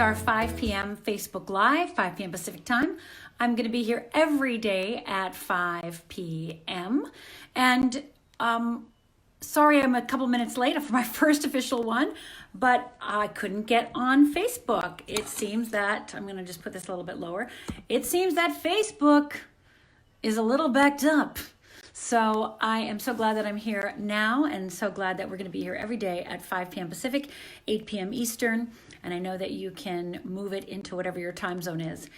our 5 p.m. Facebook Live, 5 p.m. Pacific time. I'm going to be here every day at 5 p.m. And sorry I'm a couple minutes late for my first official one, but I couldn't get on Facebook. It seems that, I'm going to just put this a little bit lower. It seems that Facebook is a little backed up. So I am so glad that I'm here now, and so glad that we're going to be here every day at 5 p.m. Pacific, 8 p.m. Eastern, and I know that you can move it into whatever your time zone is.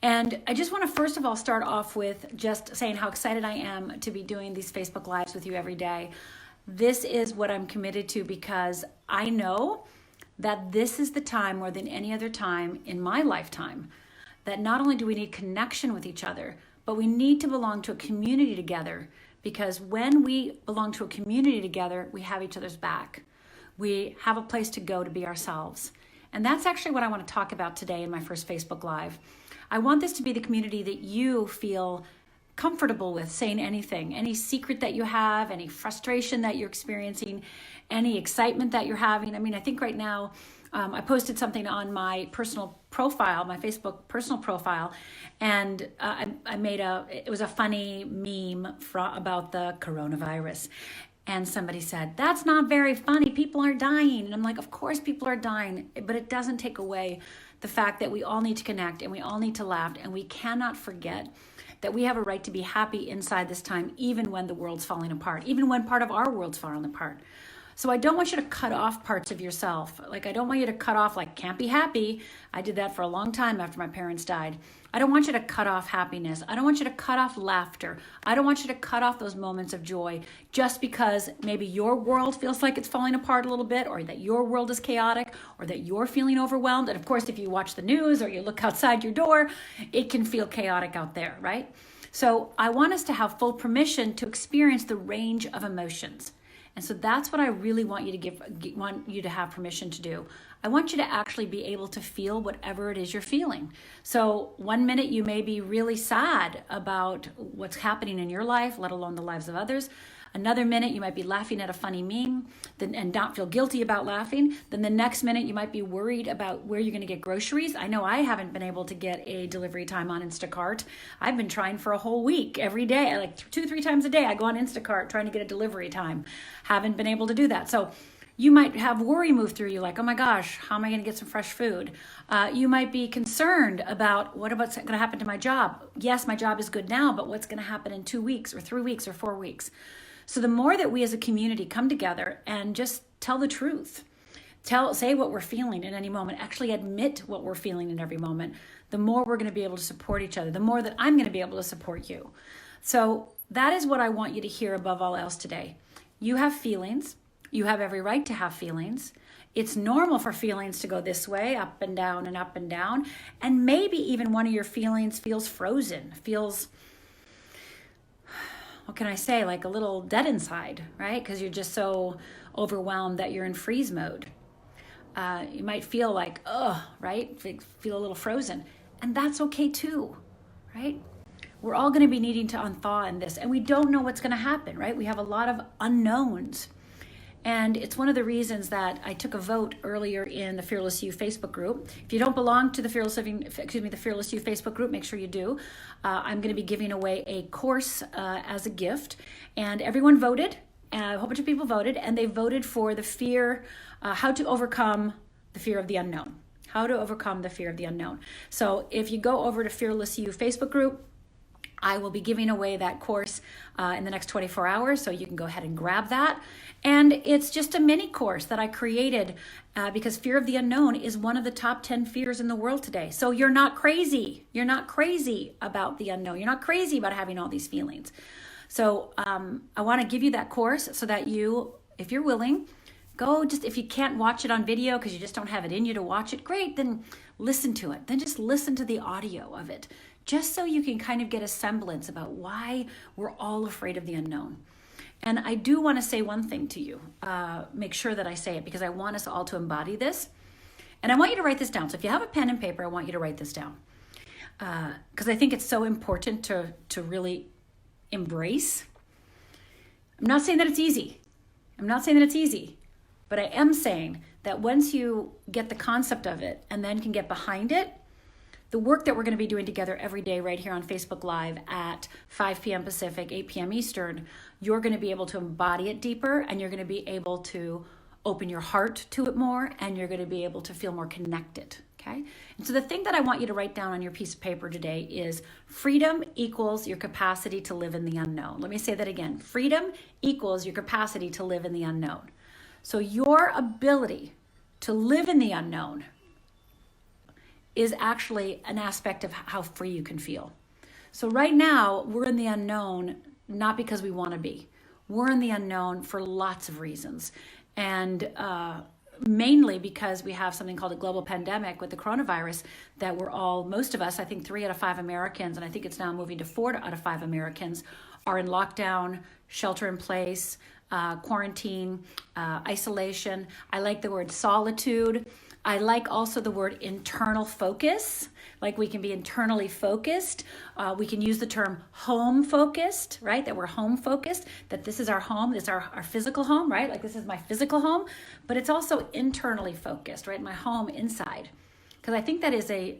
And I just want to first of all start off with just saying how excited I am to be doing these Facebook Lives with you every day. This is what I'm committed to because I know that this is the time more than any other time in my lifetime that not only do we need connection with each other, but we need to belong to a community together, because when we belong to a community together, we have each other's back. We have a place to go to be ourselves. And that's actually what I want to talk about today in my first Facebook Live. I want this to be the community that you feel comfortable with saying anything, any secret that you have, any frustration that you're experiencing, any excitement that you're having. I mean, I think right now, I posted something on my personal profile, my Facebook personal profile, and I made it was a funny meme about the coronavirus. And somebody said, that's not very funny, people are dying. And I'm like, of course people are dying, but it doesn't take away the fact that we all need to connect and we all need to laugh, and we cannot forget that we have a right to be happy inside this time, even when the world's falling apart, even when part of our world's falling apart. So I don't want you to cut off parts of yourself. Like, I don't want you to cut off, like, can't be happy. I did that for a long time after my parents died. I don't want you to cut off happiness. I don't want you to cut off laughter. I don't want you to cut off those moments of joy just because maybe your world feels like it's falling apart a little bit, or that your world is chaotic, or that you're feeling overwhelmed. And of course, if you watch the news or you look outside your door, it can feel chaotic out there, right? So I want us to have full permission to experience the range of emotions. And so that's what I really want you to have permission to do. I want you to actually be able to feel whatever it is you're feeling. So one minute you may be really sad about what's happening in your life, let alone the lives of others. Another minute you might be laughing at a funny meme and not feel guilty about laughing. Then the next minute you might be worried about where you're going to get groceries. I know I haven't been able to get a delivery time on Instacart. I've been trying for a whole week every day, like 2-3 times a day. I go on Instacart trying to get a delivery time. Haven't been able to do that. So you might have worry move through you, like, oh my gosh, how am I going to get some fresh food? You might be concerned about what's going to happen to my job. Yes, my job is good now, but what's going to happen in 2 weeks or 3 weeks or 4 weeks? So the more that we as a community come together and just tell the truth, say what we're feeling in any moment, actually admit what we're feeling in every moment, the more we're going to be able to support each other, the more that I'm going to be able to support you. So that is what I want you to hear above all else today. You have feelings. You have every right to have feelings. It's normal for feelings to go this way, up and down and up and down. And maybe even one of your feelings feels frozen, feels, what can I say, like a little dead inside, right? Because you're just so overwhelmed that you're in freeze mode. You might feel like, right? Feel a little frozen. And that's okay too, right? We're all going to be needing to unthaw in this, and we don't know what's going to happen, right? We have a lot of unknowns. And it's one of the reasons that I took a vote earlier in the Fearless You Facebook group. If you don't belong to the Fearless You Facebook group, make sure you do. I'm going to be giving away a course as a gift, and everyone voted. A whole bunch of people voted, and they voted for the fear, how to overcome the fear of the unknown. How to overcome the fear of the unknown. So if you go over to Fearless You Facebook group, I will be giving away that course in the next 24 hours, so you can go ahead and grab that. And it's just a mini course that I created because fear of the unknown is one of the top 10 fears in the world today. So you're not crazy. You're not crazy about the unknown. You're not crazy about having all these feelings. So I want to give you that course so that you, if you're willing, go just, if you can't watch it on video because you just don't have it in you to watch it, great, then listen to it. Then just listen to the audio of it, just so you can kind of get a semblance about why we're all afraid of the unknown. And I do want to say one thing to you. Make sure that I say it because I want us all to embody this. And I want you to write this down. So if you have a pen and paper, I want you to write this down. Because I think it's so important to really embrace. I'm not saying that it's easy. But I am saying that once you get the concept of it and then can get behind it, the work that we're going to be doing together every day right here on Facebook Live at 5 p.m. Pacific, 8 p.m. Eastern, you're going to be able to embody it deeper, and you're going to be able to open your heart to it more, and you're going to be able to feel more connected, okay? And so the thing that I want you to write down on your piece of paper today is freedom equals your capacity to live in the unknown. Let me say that again. Freedom equals your capacity to live in the unknown. So your ability to live in the unknown is actually an aspect of how free you can feel. So right now, we're in the unknown, not because we want to be. We're in the unknown for lots of reasons. And mainly because we have something called a global pandemic with the coronavirus that we're all, most of us, I think 3 out of 5 Americans, and I think it's now moving to 4 out of 5 Americans, are in lockdown, shelter in place, quarantine, isolation. I like the word solitude. I like also the word internal focus, like we can be internally focused. We can use the term home focused, right? That we're home focused, that this is our home, this is our physical home, right? Like this is my physical home, but it's also internally focused, right? My home inside. Because I think that is a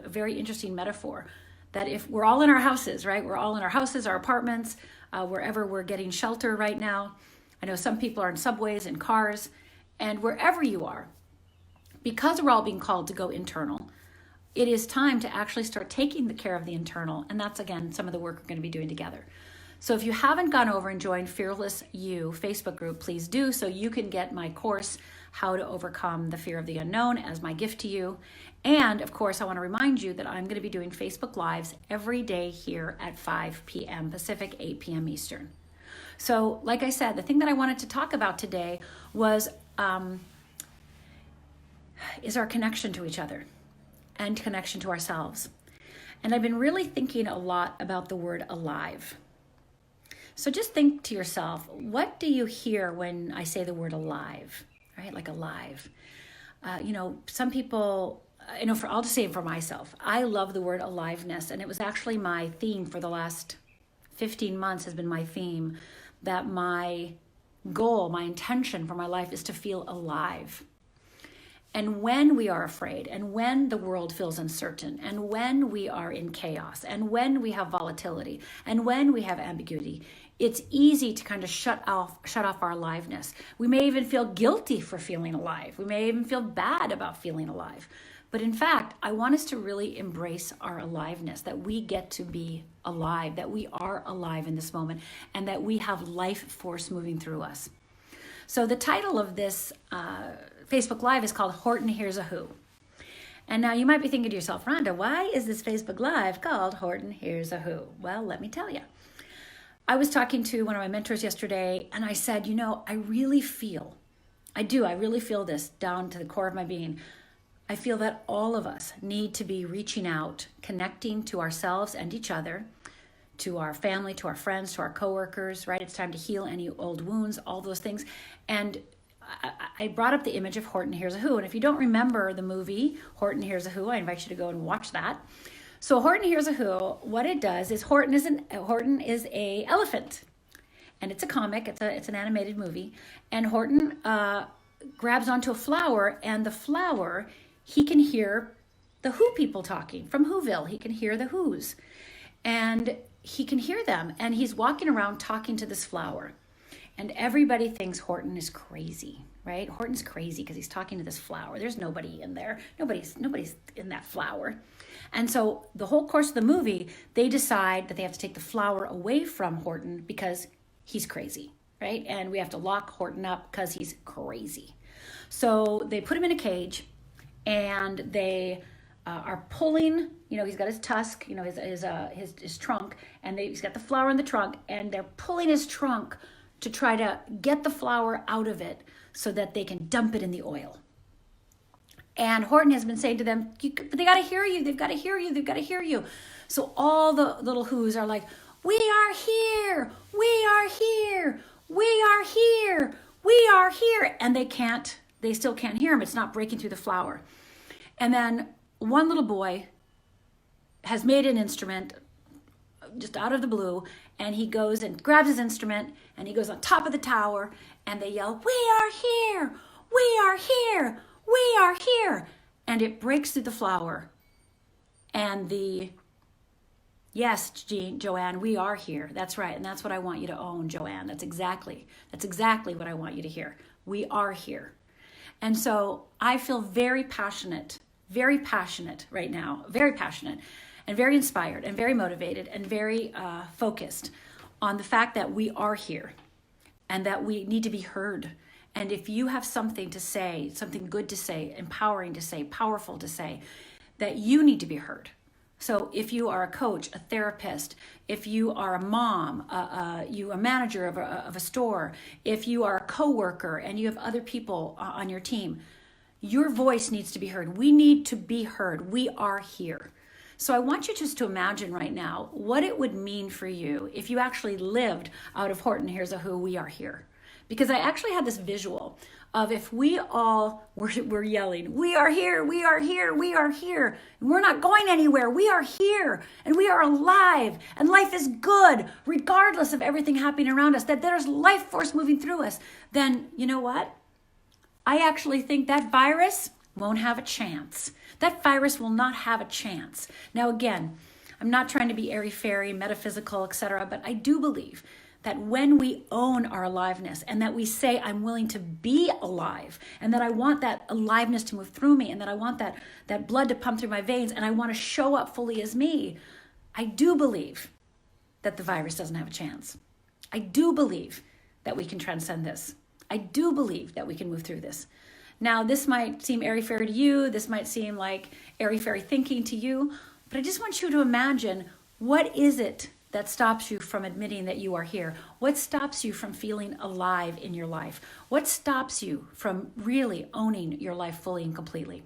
very interesting metaphor, that if we're all in our houses, right? We're all in our houses, our apartments, wherever we're getting shelter right now. I know some people are in subways and cars, and wherever you are, because we're all being called to go internal, it is time to actually start taking the care of the internal. And that's, again, some of the work we're going to be doing together. So if you haven't gone over and joined Fearless You Facebook group, please do, so you can get my course, How to Overcome the Fear of the Unknown, as my gift to you. And of course, I want to remind you that I'm going to be doing Facebook Lives every day here at 5 p.m. Pacific, 8 p.m. Eastern. So like I said, the thing that I wanted to talk about today was is our connection to each other and connection to ourselves. And I've been really thinking a lot about the word alive. So just think to yourself, what do you hear when I say the word alive, right? Like alive. Some people, I'll just say it for myself. I love the word aliveness, and it was actually my theme for the last 15 months has been my theme, that my goal, my intention for my life is to feel alive. And when we are afraid, and when the world feels uncertain, and when we are in chaos, and when we have volatility, and when we have ambiguity, it's easy to kind of shut off our aliveness. We may even feel guilty for feeling alive. We may even feel bad about feeling alive. But in fact, I want us to really embrace our aliveness, that we get to be alive, that we are alive in this moment, and that we have life force moving through us. So the title of this Facebook Live is called Horton Hears a Who. And now you might be thinking to yourself, Rhonda, why is this Facebook Live called Horton Hears a Who? Well, let me tell you. I was talking to one of my mentors yesterday, and I said, I really feel this down to the core of my being. I feel that all of us need to be reaching out, connecting to ourselves and each other, to our family, to our friends, to our coworkers, right? It's time to heal any old wounds, all those things. And I brought up the image of Horton Hears a Who. And if you don't remember the movie Horton Hears a Who, I invite you to go and watch that. So Horton Hears a Who, what it does is Horton is a elephant. And it's a comic, it's an animated movie. And Horton grabs onto a flower, and the flower, he can hear the Who people talking from Whoville. He can hear the Whos. And he can hear them. And he's walking around talking to this flower. And everybody thinks Horton is crazy, right? Horton's crazy because he's talking to this flower. There's nobody in there. Nobody's in that flower. And so the whole course of the movie, they decide that they have to take the flower away from Horton because he's crazy, right? And we have to lock Horton up because he's crazy. So they put him in a cage, and they are pulling, he's got his tusk, his trunk, and he's got the flower in the trunk, and they're pulling his trunk to try to get the flower out of it so that they can dump it in the oil. And Horton has been saying to them, they got to hear you. They've got to hear you. They've got to hear you. So all the little Whos are like, we are here. We are here. We are here. We are here. And they still can't hear him. It's not breaking through the flower. And then one little boy has made an instrument just out of the blue, and he goes and grabs his instrument, and he goes on top of the tower, and they yell, we are here, we are here, we are here. And it breaks through the flower. And yes, Joanne, we are here. That's right. And that's what I want you to own, Joanne. That's exactly what I want you to hear. We are here. And so I feel very passionate right now, very passionate and very inspired and very motivated and very focused on the fact that we are here and that we need to be heard. And if you have something to say, something good to say, empowering to say, powerful to say, that you need to be heard. So if you are a coach, a therapist, if you are a mom, you a manager of a store, if you are a coworker and you have other people on your team, your voice needs to be heard. We need to be heard. We are here. So I want you just to imagine right now what it would mean for you if you actually lived out of Horton Hears a Who, we are here. Because I actually had this visual of if we all were yelling, we are here, we are here, we are here. And we're not going anywhere. We are here and we are alive and life is good regardless of everything happening around us, that there's life force moving through us. Then you know what? I actually think that virus won't have a chance. That virus will not have a chance. Now again, I'm not trying to be airy-fairy, metaphysical, etc., but I do believe that when we own our aliveness and that we say, I'm willing to be alive and that I want that aliveness to move through me and that I want that blood to pump through my veins and I want to show up fully as me, I do believe that the virus doesn't have a chance. I do believe that we can transcend this. I do believe that we can move through this. Now, this might seem airy-fairy to you. This might seem like airy-fairy thinking to you, but I just want you to imagine, what is it that stops you from admitting that you are here? What stops you from feeling alive in your life? What stops you from really owning your life fully and completely?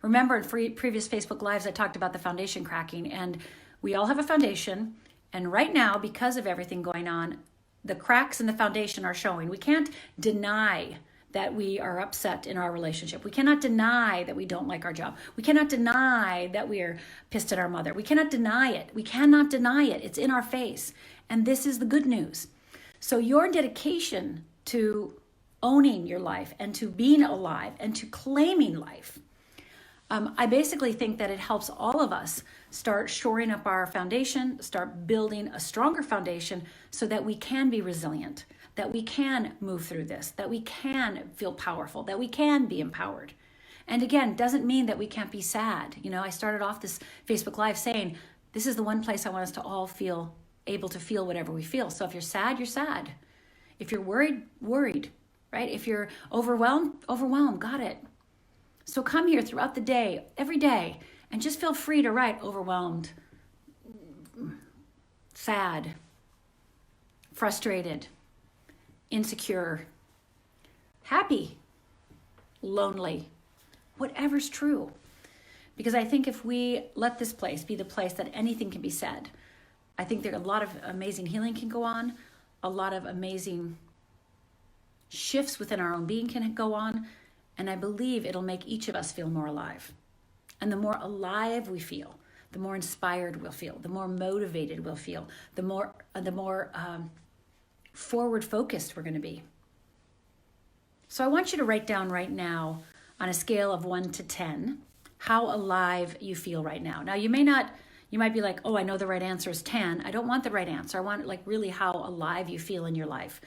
Remember, in previous Facebook Lives, I talked about the foundation cracking, and we all have a foundation. And right now, because of everything going on, the cracks in the foundation are showing. We can't deny that we are upset in our relationship. We cannot deny that we don't like our job. We cannot deny that we are pissed at our mother. We cannot deny it. We cannot deny it. It's in our face. And this is the good news. So your dedication to owning your life and to being alive and to claiming life, I basically think that it helps all of us start shoring up our foundation, start building a stronger foundation so that we can be resilient, that we can move through this, that we can feel powerful, that we can be empowered. And again, doesn't mean that we can't be sad. You know, I started off this Facebook Live saying, this is the one place I want us to all feel able to feel whatever we feel. So if you're sad, you're sad. If you're worried, worried, right? If you're overwhelmed, overwhelmed, got it. So come here throughout the day, every day, and just feel free to write overwhelmed, sad, frustrated, insecure, happy, lonely, whatever's true. Because I think if we let this place be the place that anything can be said, I think there a lot of amazing healing can go on, a lot of amazing shifts within our own being can go on, and I believe it'll make each of us feel more alive. And the more alive we feel, the more inspired we'll feel, the more motivated we'll feel, the more forward focused we're going to be. So I want you to write down right now on a scale of 1 to 10 how alive you feel right now. Now you might be like, oh, I know the right answer is 10. I don't want the right answer. I want like really how alive you feel in your life.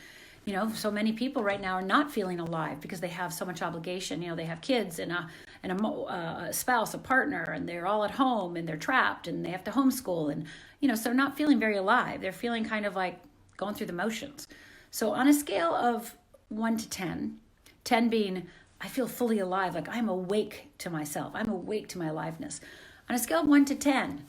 You know, so many people right now are not feeling alive because they have so much obligation. You know, they have kids and a spouse, a partner, and they're all at home and they're trapped and they have to homeschool. And, you know, so they're not feeling very alive. They're feeling kind of like going through the motions. So on a scale of 1 to 10, 10 being, I feel fully alive, like I'm awake to myself. I'm awake to my aliveness. On a scale of 1 to 10,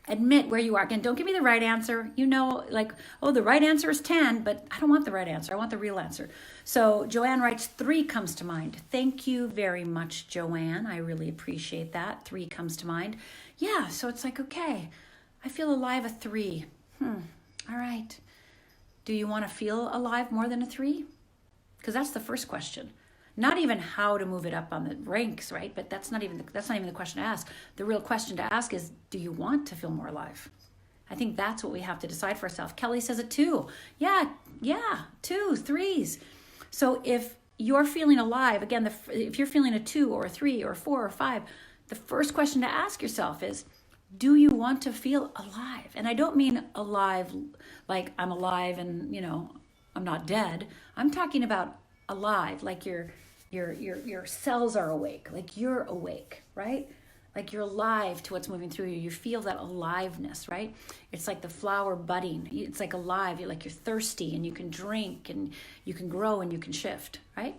admit where you are. Again, don't give me the right answer. You know, like, oh, the right answer is 10, but I don't want the right answer. I want the real answer. So Joanne writes 3 comes to mind. Thank you very much, Joanne. I really appreciate that. 3 comes to mind. Yeah, so it's like, okay, I feel alive at 3. All right. Do you want to feel alive more than a 3? Because that's the first question. Not even how to move it up on the ranks, right? But that's not even the question to ask. The real question to ask is, do you want to feel more alive? I think that's what we have to decide for ourselves. Kelly says a 2. Yeah, 2, 3s. So if you're feeling alive, again, if you're feeling a 2 or a 3 or a 4 or 5, the first question to ask yourself is, do you want to feel alive? And I don't mean alive like I'm alive and, I'm not dead. I'm talking about alive, like your cells are awake, like you're awake, right? Like you're alive to what's moving through you. You feel that aliveness, right? It's like the flower budding. It's like alive. You're thirsty and you can drink and you can grow and you can shift, right?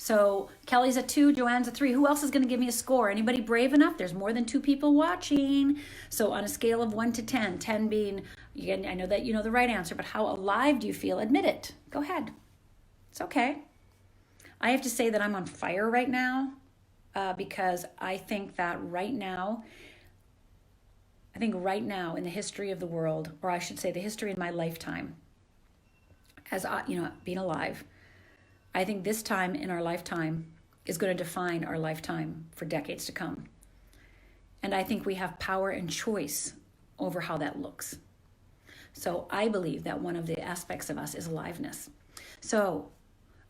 So Kelly's a 2, Joanne's a 3. Who else is going to give me a score? Anybody brave enough? There's more than 2 people watching. So on a scale of 1 to 10, 10 being, again, I know that you know the right answer, but how alive do you feel? Admit it. Go ahead. It's okay. I have to say that I'm on fire right now because I think that right now in the history of the world, or I should say the history in my lifetime, as being alive, I think this time in our lifetime is going to define our lifetime for decades to come. And I think we have power and choice over how that looks. So I believe that one of the aspects of us is aliveness. So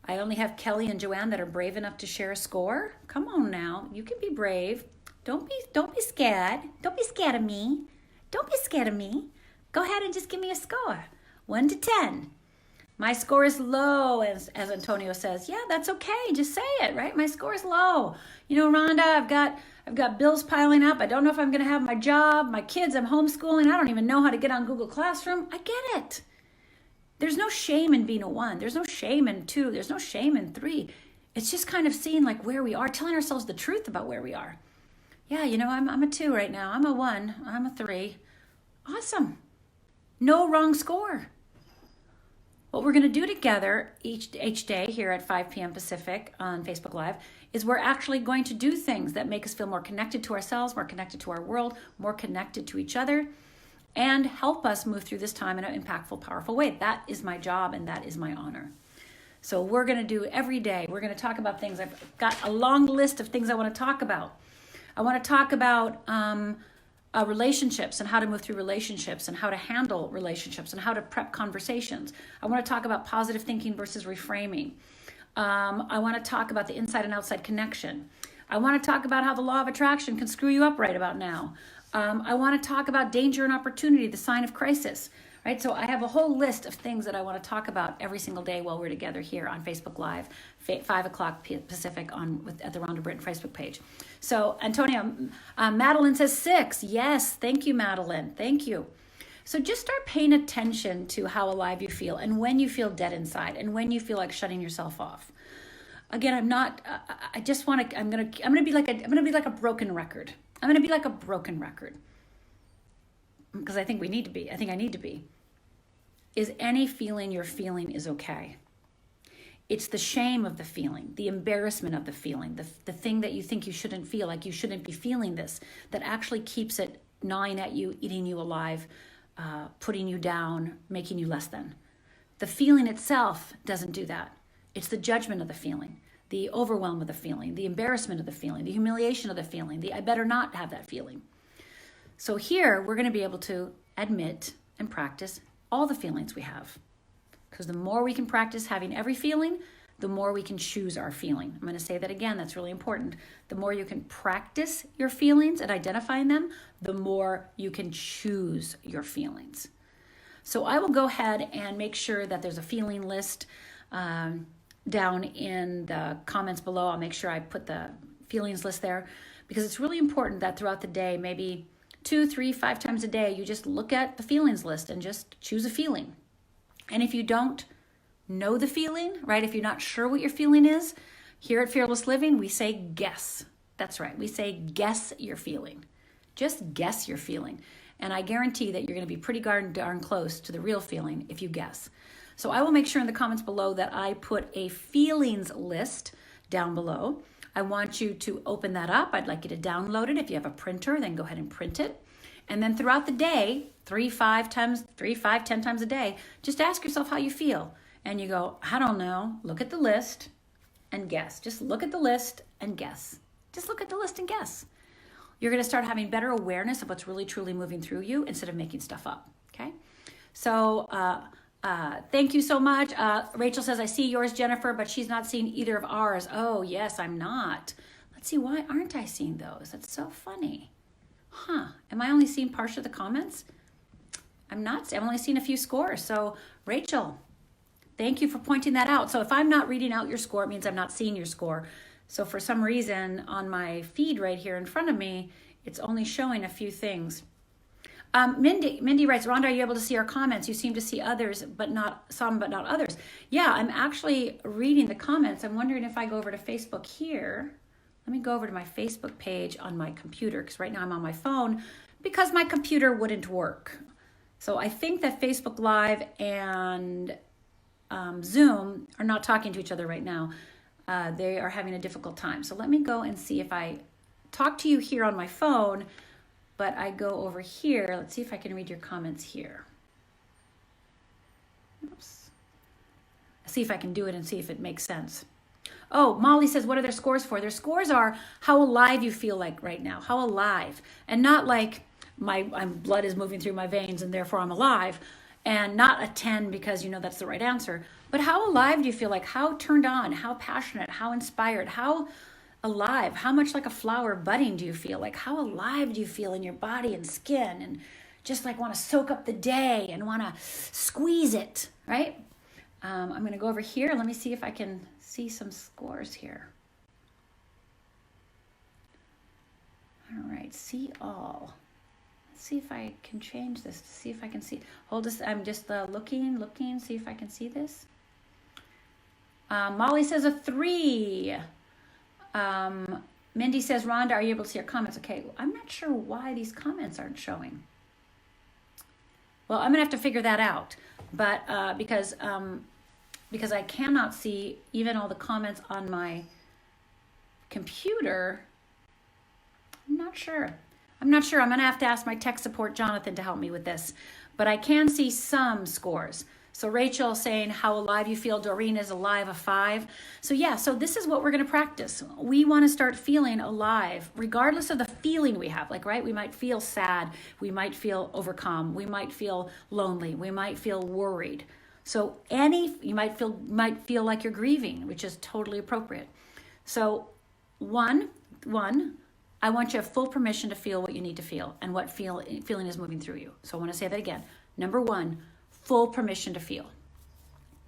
I only have Kelly and Joanne that are brave enough to share a score. Come on now, you can be brave. Don't be scared. Don't be scared of me. Don't be scared of me. Go ahead and just give me a score. 1 to 10. My score is low, as Antonio says. Yeah, that's okay. Just say it, right? My score is low. Rhonda, I've got bills piling up. I don't know if I'm going to have my job. My kids, I'm homeschooling. I don't even know how to get on Google Classroom. I get it. There's no shame in being a 1. There's no shame in 2. There's no shame in 3. It's just kind of seeing like where we are, telling ourselves the truth about where we are. Yeah, I'm a 2 right now. I'm a 1. I'm a 3. Awesome. No wrong score. What we're going to do together each day here at 5 p.m. Pacific on Facebook Live is we're actually going to do things that make us feel more connected to ourselves, more connected to our world, more connected to each other, and help us move through this time in an impactful, powerful way. That is my job and that is my honor. So we're going to do every day. We're going to talk about things. I've got a long list of things I want to talk about. I want to talk about relationships and how to move through relationships and how to handle relationships and how to prep conversations. I want to talk about positive thinking versus reframing. I want to talk about the inside and outside connection. I want to talk about how the law of attraction can screw you up right about now. I want to talk about danger and opportunity, the sign of crisis. Right, so I have a whole list of things that I want to talk about every single day while we're together here on Facebook Live, 5 o'clock Pacific at the Rhonda Britton Facebook page. So Antonio, Madeline says 6. Yes, thank you, Madeline. Thank you. So just start paying attention to how alive you feel and when you feel dead inside and when you feel like shutting yourself off. Again, I'm not. I just want to. I'm gonna be like a broken record. I'm gonna be like a broken record. Because I think we need to be. I think I need to be. Is any feeling you're feeling is okay. It's the shame of the feeling, the embarrassment of the feeling, the thing that you think you shouldn't feel, like you shouldn't be feeling this, that actually keeps it gnawing at you, eating you alive, putting you down, making you less than. The feeling itself doesn't do that. It's the judgment of the feeling, the overwhelm of the feeling, the embarrassment of the feeling, the humiliation of the feeling, the I better not have that feeling. So here, we're going to be able to admit and practice all the feelings we have. Because the more we can practice having every feeling, the more we can choose our feeling. I'm going to say that again, that's really important. The more you can practice your feelings and identifying them, the more you can choose your feelings. So I will go ahead and make sure that there's a feeling list down in the comments below. I'll make sure I put the feelings list there because it's really important that throughout the day, maybe 2, 3, 5 times a day, you just look at the feelings list and just choose a feeling. And if you don't know the feeling, right, if you're not sure what your feeling is, here at Fearless Living, we say guess. That's right. We say guess your feeling. Just guess your feeling. And I guarantee that you're going to be pretty darn close to the real feeling if you guess. So I will make sure in the comments below that I put a feelings list down below. I want you to open that up. I'd like you to download it. If you have a printer, then go ahead and print it. And then throughout the day, 3, 5, 10 times a day, just ask yourself how you feel. And you go, I don't know. Look at the list and guess. Just look at the list and guess. Just look at the list and guess. You're going to start having better awareness of what's really truly moving through you instead of making stuff up. Okay? So Thank you so much. Rachel says, I see yours, Jennifer, but she's not seen either of ours. Oh, yes, I'm not. Let's see, why aren't I seeing those? That's so funny. Huh, am I only seeing part of the comments? I'm not, I've only seen a few scores. So Rachel, thank you for pointing that out. So if I'm not reading out your score, it means I'm not seeing your score. So for some reason on my feed right here in front of me, it's only showing a few things. Mindy writes, Rhonda, are you able to see our comments? You seem to see others, but not some, but not others. Yeah, I'm actually reading the comments. I'm wondering if I go over to Facebook here. Let me go over to my Facebook page on my computer, because right now I'm on my phone because my computer wouldn't work. So I think that Facebook Live and Zoom are not talking to each other right now. They are having a difficult time. So let me go and see if I talk to you here on my phone, but I go over here. Let's see if I can read your comments here. Oops. See if I can do it and see if it makes sense. Oh, Molly says, what are their scores for? Their scores are how alive you feel like right now, how alive, and not like my blood is moving through my veins and therefore I'm alive, and not a 10 because you know that's the right answer, but how alive do you feel like, how turned on, how passionate, how inspired, how alive, how much like a flower budding do you feel? Like how alive do you feel in your body and skin, and just like want to soak up the day and want to squeeze it, right? I'm going to go over here. Let me see if I can see some scores here. All right, see all. Let's see if I can change this to see if I can see. Hold this. I'm just looking, see if I can see this. Molly says a 3. Mindy says, Rhonda, are you able to see your comments? Okay, I'm not sure why these comments aren't showing. Well, I'm gonna have to figure that out, but because I cannot see even all the comments on my computer. I'm not sure. I'm gonna have to ask my tech support, Jonathan, to help me with this, but I can see some scores. So Rachel saying how alive you feel. Doreen is alive, a 5. So yeah, so this is what we're going to practice. We want to start feeling alive, regardless of the feeling we have. Like, right, we might feel sad. We might feel overcome. We might feel lonely. We might feel worried. So you might feel like you're grieving, which is totally appropriate. So one, I want you to have full permission to feel what you need to feel and what feeling is moving through you. So I want to say that again. Number 1, full permission to feel.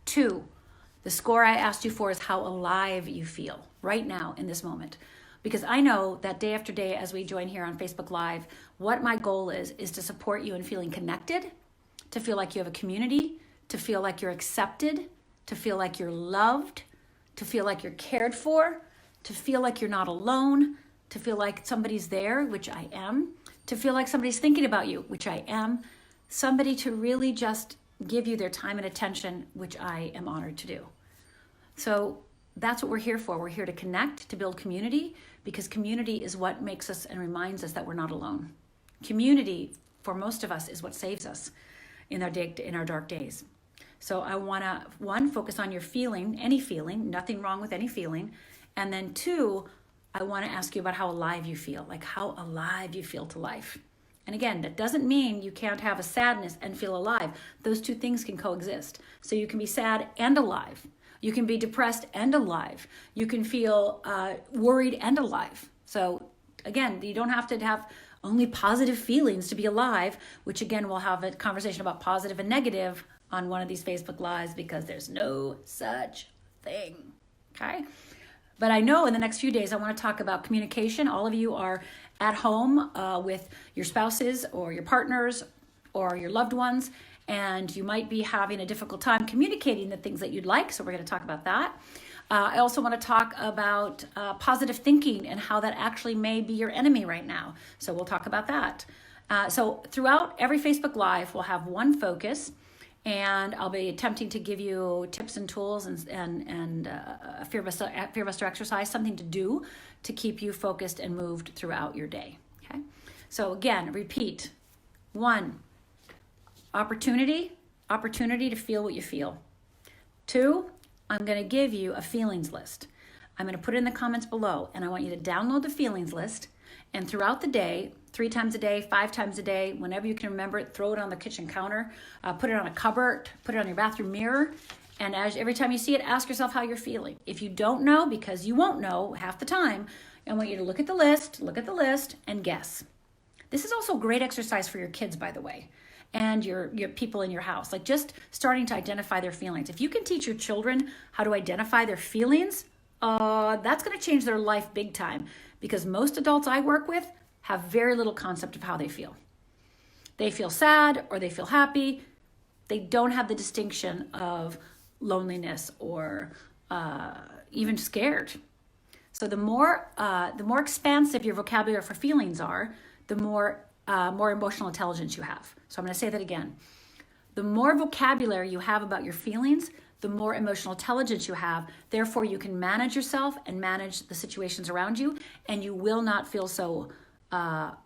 2, the score I asked you for is how alive you feel right now in this moment. Because I know that day after day as we join here on Facebook Live, what my goal is to support you in feeling connected, to feel like you have a community, to feel like you're accepted, to feel like you're loved, to feel like you're cared for, to feel like you're not alone, to feel like somebody's there, which I am, to feel like somebody's thinking about you, which I am, somebody to really just give you their time and attention, which I am honored to do. So that's what we're here for. We're here to connect, to build community, because community is what makes us and reminds us that we're not alone. Community, for most of us, is what saves us in our dark days. So I want to, 1, focus on your feeling, any feeling, nothing wrong with any feeling. And then 2, I want to ask you about how alive you feel, like how alive you feel to life. And again, that doesn't mean you can't have a sadness and feel alive. Those 2 things can coexist. So you can be sad and alive. You can be depressed and alive. You can feel worried and alive. So again, you don't have to have only positive feelings to be alive, which again, we'll have a conversation about positive and negative on one of these Facebook Lives, because there's no such thing, okay? But I know in the next few days, I want to talk about communication. All of you are at home with your spouses or your partners or your loved ones, and you might be having a difficult time communicating the things that you'd like. So we're going to talk about that. I also want to talk about positive thinking and how that actually may be your enemy right now. So we'll talk about that. So throughout every Facebook Live, we'll have one focus, and I'll be attempting to give you tips and tools and a Fear Buster exercise, something to do to keep you focused and moved throughout your day. Okay. So again, repeat. 1, opportunity to feel what you feel. 2, I'm going to give you a feelings list. I'm going to put it in the comments below, and I want you to download the feelings list. And throughout the day, 3 times a day, 5 times a day, whenever you can remember it, throw it on the kitchen counter, put it on a cupboard, put it on your bathroom mirror. And every time you see it, ask yourself how you're feeling. If you don't know, because you won't know half the time, I want you to look at the list, and guess. This is also a great exercise for your kids, by the way, and your people in your house. Like just starting to identify their feelings. If you can teach your children how to identify their feelings, that's going to change their life big time, because most adults I work with have very little concept of how they feel. They feel sad or they feel happy. They don't have the distinction of loneliness or even scared. So the more expansive your vocabulary for feelings are, the more emotional intelligence you have. So I'm going to say that again. The more vocabulary you have about your feelings, the more emotional intelligence you have. Therefore, you can manage yourself and manage the situations around you, and you will not feel so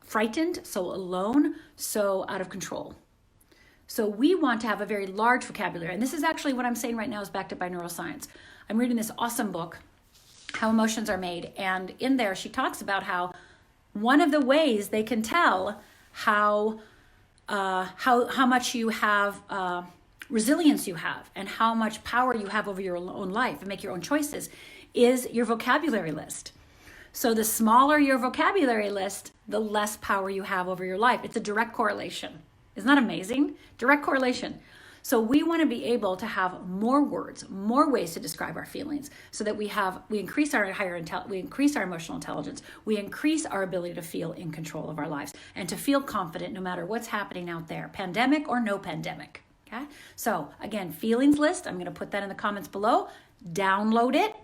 frightened, so alone, so out of control. So we want to have a very large vocabulary. And this is actually what I'm saying right now is backed up by neuroscience. I'm reading this awesome book, How Emotions Are Made. And in there, she talks about how one of the ways they can tell how much you have resilience you have and how much power you have over your own life and make your own choices is your vocabulary list. So the smaller your vocabulary list, the less power you have over your life. It's a direct correlation. Isn't that amazing? Direct correlation. So we want to be able to have more words, more ways to describe our feelings, so that we increase our emotional intelligence, we increase our ability to feel in control of our lives and to feel confident no matter what's happening out there, pandemic or no pandemic. Okay? So again, feelings list, I'm going to put that in the comments below. Download it,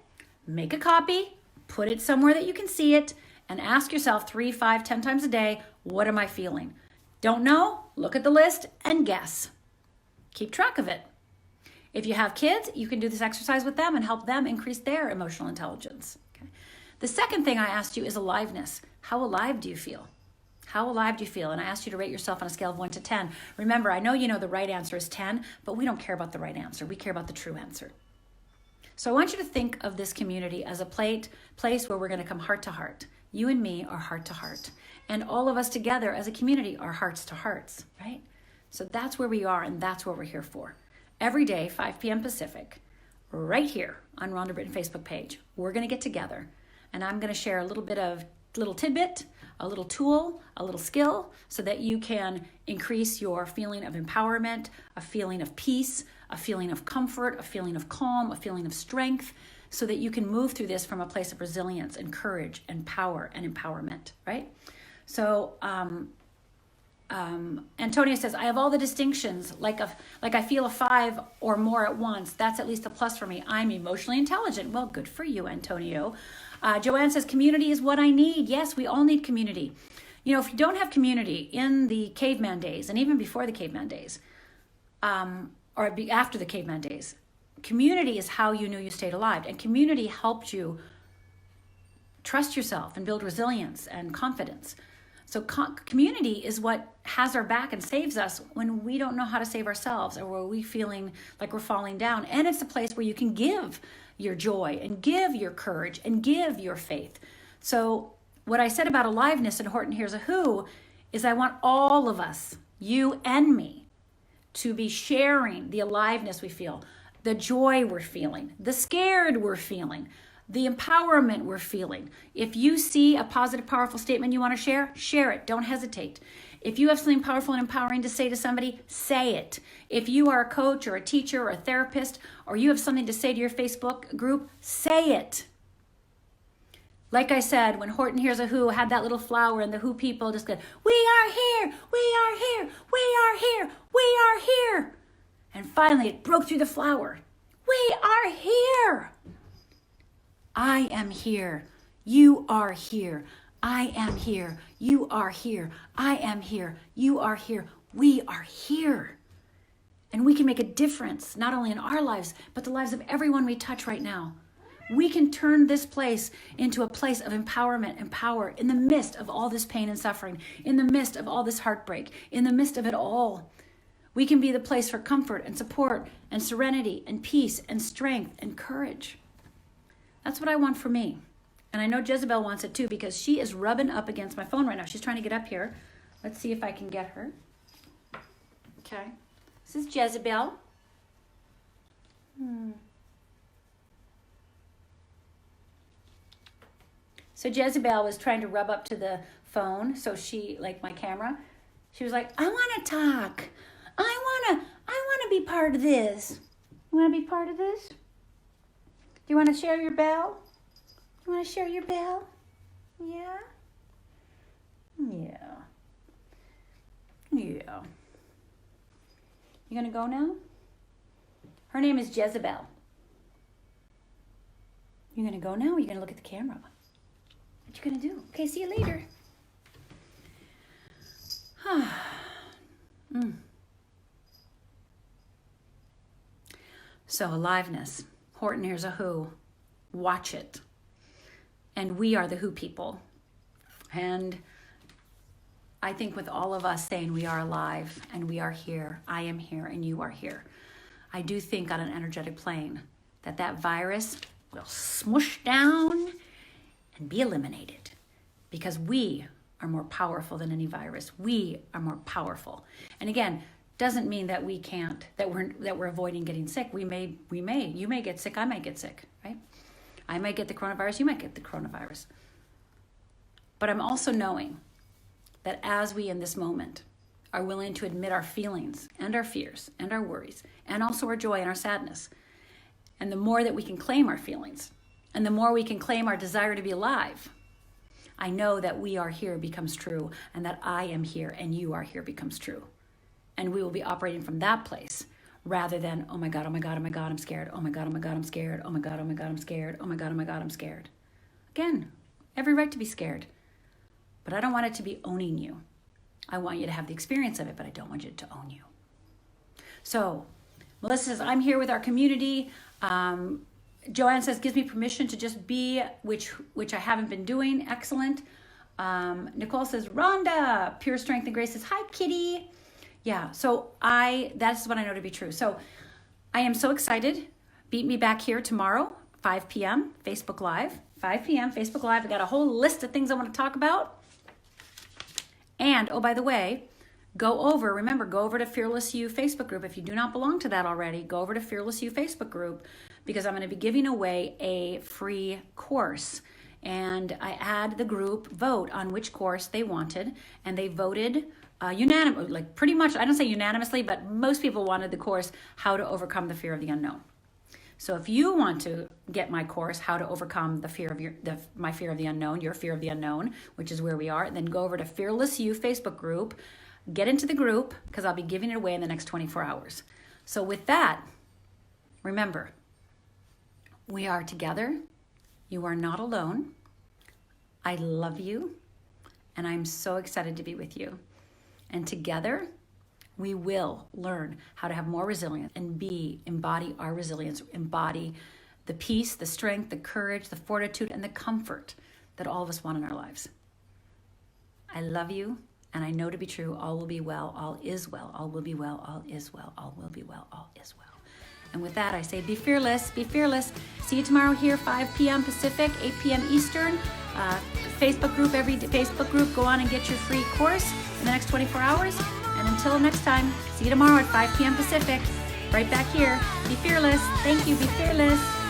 make a copy, put it somewhere that you can see it, and ask yourself 3, 5, 10 times a day, what am I feeling? Don't know? Look at the list and guess. Keep track of it. If you have kids, you can do this exercise with them and help them increase their emotional intelligence. Okay? The second thing I asked you is aliveness. How alive do you feel? How alive do you feel? And I asked you to rate yourself on a scale of 1 to 10. Remember, I know you know the right answer is 10, but we don't care about the right answer. We care about the true answer. So I want you to think of this community as a place where we're going to come heart to heart. You and me are heart to heart. And all of us together as a community are hearts to hearts, right? So that's where we are, and that's what we're here for. Every day, 5 p.m. Pacific, right here on Rhonda Britten Facebook page, we're going to get together, and I'm going to share a little tidbit, a little tool, a little skill, so that you can increase your feeling of empowerment, a feeling of peace, a feeling of comfort, a feeling of calm, a feeling of strength, so that you can move through this from a place of resilience and courage and power and empowerment, right? So, Antonia says, I have all the distinctions, like I feel a 5 or more at once. That's at least a plus for me. I'm emotionally intelligent. Well, good for you, Antonio. Joanne says, community is what I need. Yes, we all need community. You know, if you don't have community in the caveman days, and even before the caveman days, after the caveman days, community is how you knew you stayed alive. And community helped you trust yourself and build resilience and confidence. So community is what has our back and saves us when we don't know how to save ourselves, or where we feeling like we're falling down. And it's a place where you can give your joy and give your courage and give your faith. So what I said about aliveness in Horton Hears a Who is I want all of us, you and me, to be sharing the aliveness we feel, the joy we're feeling, the scared we're feeling, the empowerment we're feeling. If you see a positive, powerful statement you want to share it. Don't hesitate. If you have something powerful and empowering to say to somebody, say it. If you are a coach or a teacher or a therapist, or you have something to say to your Facebook group, say it. Like I said, when Horton Hears a Who had that little flower, and the Who people just go, we are here, we are here, we are here, we are here. And finally it broke through the flower. We are here. I am here. You are here. I am here. You are here. I am here. You are here. We are here. And we can make a difference, not only in our lives, but the lives of everyone we touch right now. We can turn this place into a place of empowerment and power in the midst of all this pain and suffering, in the midst of all this heartbreak, in the midst of it all. We can be the place for comfort and support and serenity and peace and strength and courage. That's what I want for me. And I know Jezebel wants it too because she is rubbing up against my phone right now. She's trying to get up here. Let's see if I can get her. Okay. This is Jezebel. So Jezebel was trying to rub up to the phone. So she, like my camera, she was like, I want to talk. I want to be part of this. You want to be part of this? Do you want to share your bell? You want to share your bell? Yeah? Yeah. Yeah. You going to go now? Her name is Jezebel. You going to go now or you going to look at the camera? What you going to do? Okay, see you later. So, aliveness. Horton, here's a who. Watch it. And we are the who people. And I think with all of us saying we are alive and we are here, I am here and you are here, I do think on an energetic plane that virus will smush down and be eliminated because we are more powerful than any virus. We are more powerful. And again, doesn't mean that we can't, that we're avoiding getting sick. You may get sick, I might get sick, right? I might get the coronavirus, you might get the coronavirus. But I'm also knowing that as we in this moment are willing to admit our feelings and our fears and our worries and also our joy and our sadness, and the more that we can claim our feelings and the more we can claim our desire to be alive, I know that we are here becomes true and that I am here and you are here becomes true. And we will be operating from that place rather than, oh my God, oh my God, oh my God, I'm scared. Oh my God, oh my God, I'm scared. Oh my God, oh my God, I'm scared. Oh my God, oh my God, I'm scared. Again, every right to be scared. But I don't want it to be owning you. I want you to have the experience of it, but I don't want it to own you. So Melissa says, I'm here with our community. Joanne says, gives me permission to just be, which I haven't been doing. Excellent. Nicole says, Rhonda, pure strength and grace says, hi, kitty. Yeah, so that's what I know to be true. So I am so excited. Beat me back here tomorrow, 5 p.m., Facebook Live. 5 p.m., Facebook Live. I got a whole list of things I want to talk about. And, oh, by the way, go over to Fearless You Facebook group. If you do not belong to that already, go over to Fearless You Facebook group because I'm going to be giving away a free course. And I had the group vote on which course they wanted, and they voted unanimously, like pretty much, I don't say unanimously, but most people wanted the course, How to Overcome the Fear of the Unknown. So if you want to get my course, How to Overcome the Fear of my Fear of the Unknown, your fear of the unknown, which is where we are, then go over to Fearless You Facebook group, get into the group, because I'll be giving it away in the next 24 hours. So with that, remember, we are together. You are not alone. I love you, and I'm so excited to be with you. And together, we will learn how to have more resilience and embody our resilience, embody the peace, the strength, the courage, the fortitude, and the comfort that all of us want in our lives. I love you, and I know to be true, all will be well, all is well, all will be well, all is well, all will be well, all is well. And with that, I say be fearless, be fearless. See you tomorrow here, 5 p.m. Pacific, 8 p.m. Eastern. Facebook group, Facebook group, go on and get your free course in the next 24 hours. And until next time, see you tomorrow at 5 p.m. Pacific, right back here. Be fearless. Thank you. Be fearless.